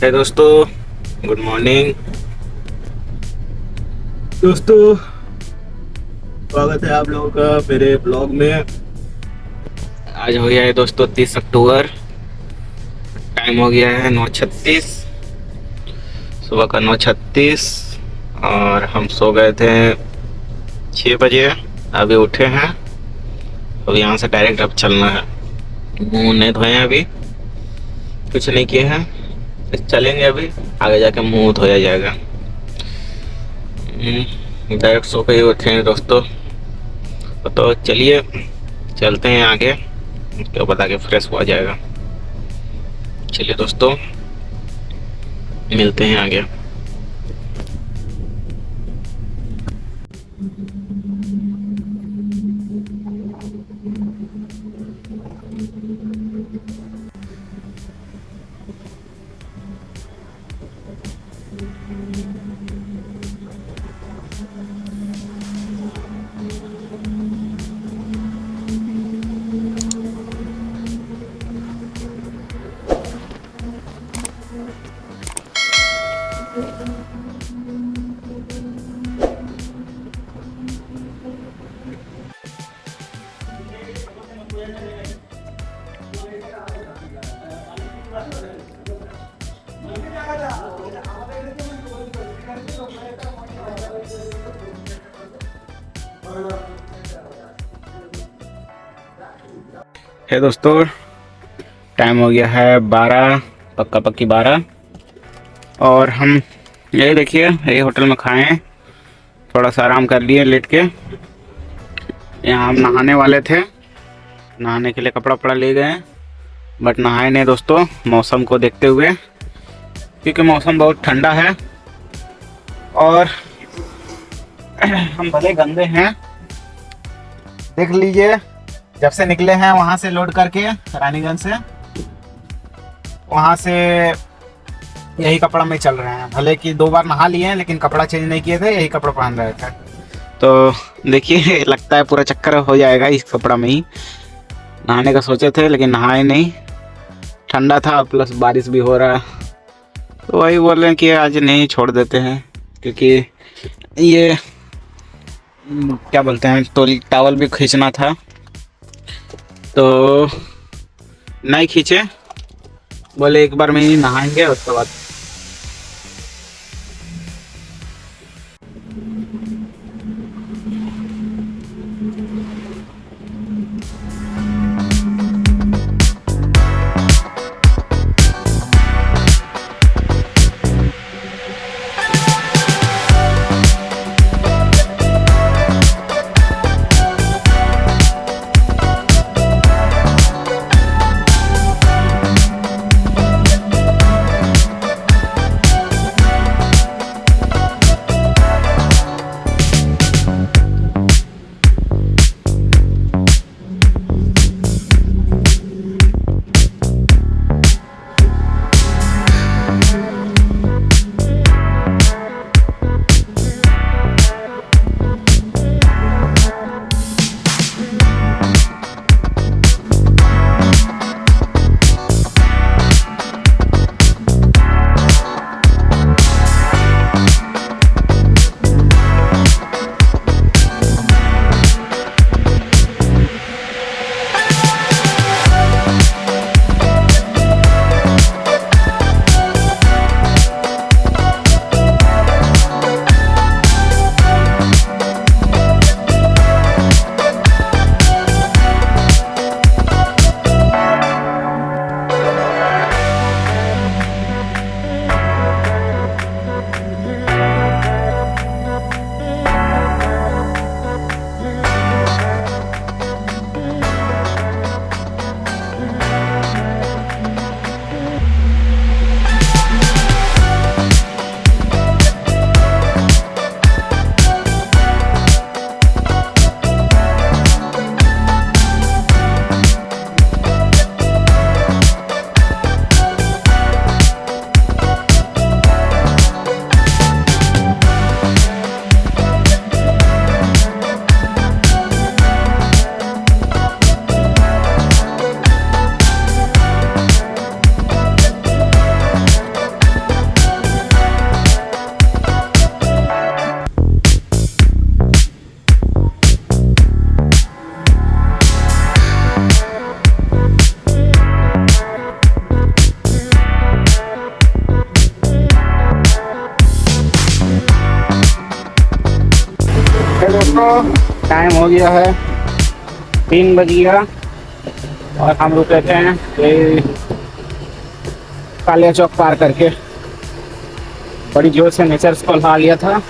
है दोस्तों, good morning दोस्तों। स्वागत है आप लोगों का मेरे ब्लॉग में। आज हो गया है दोस्तों 30 अक्टूबर। टाइम हो गया है 9:36, सुबह का 9:36। और हम सो गए थे 6 बजे। अभी उठे हैं, अब यहाँ से डायरेक्ट अब चलना है। मुंह नहीं धोए हैं, अभी कुछ नहीं किए हैं, चलेंगे अभी आगे जाके मुंह धोया जाएगा। डायरेक्ट सो के ही उठे हैं दोस्तों। तो चलिए चलते हैं आगे, उसके बाद आगे फ्रेश हुआ जाएगा। चलिए दोस्तों, मिलते हैं आगे। है दोस्तों, टाइम हो गया है 12, पक्का पक्की 12। और हम यही देखिए यही होटल में खाए हैं, थोड़ा सा आराम कर लिए लेट के। यहाँ हम नहाने वाले थे, नहाने के लिए कपड़ा वपड़ा ले गए, बट नहाए नहीं दोस्तों, मौसम को देखते हुए, क्योंकि मौसम बहुत ठंडा है। और हम भले गंदे हैं, देख लीजिए, जब से निकले हैं वहाँ से लोड करके रानीगंज से, वहाँ से यही कपड़ा में चल रहे हैं। भले कि 2 बार नहा लिए हैं, लेकिन कपड़ा चेंज नहीं किए थे, यही कपड़ा पहन रहे थे। तो देखिए लगता है पूरा चक्कर हो जाएगा इस कपड़ा में ही। नहाने का सोचे थे लेकिन नहाए नहीं, ठंडा था प्लस बारिश भी हो रहा है। तो वही बोल रहे हैं कि आज नहीं, छोड़ देते हैं, क्योंकि ये क्या बोलते हैं, तो टॉवल भी खींचना था तो नहीं खींचे, बोले एक बार में ही नहाएंगे उसके बाद। दोस्तों टाइम हो गया है 3 बज गया और हम रुके थे ये कालिया चौक पार करके। बड़ी जोर से नेचर को ला लिया था,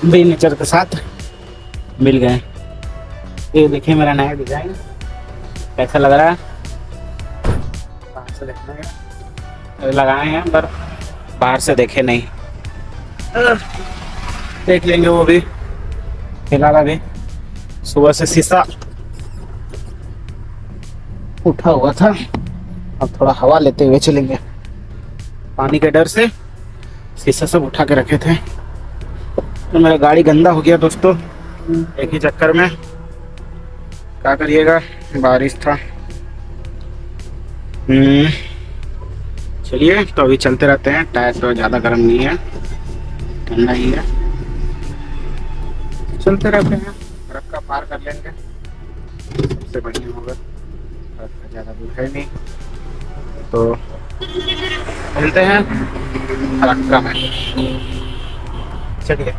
भी नेचर के साथ मिल गए। ये देखिए मेरा नया डिजाइन कैसा लग रहा है, बाहर से देखने लगाए हैं पर बाहर से देखे नहीं, देख लेंगे वो भी। फिलहाल अभी सुबह से शीशा उठा हुआ था, अब थोड़ा हवा लेते हुए चलेंगे। पानी के डर से शीशा सब उठा के रखे थे तो मेरा गाड़ी गंदा हो गया दोस्तों, एक ही चक्कर में। क्या करिएगा, बारिश था। चलिए तो अभी चलते रहते हैं। टायर तो ज़्यादा गर्म नहीं है, ठंडा ही है। चलते रहते हैं, ट्रक का पार कर लेंगे, सबसे बढ़िया होगा। ट्रक का ज़्यादा दूर है नहीं तो मिलते हैं रक्का में। चलिए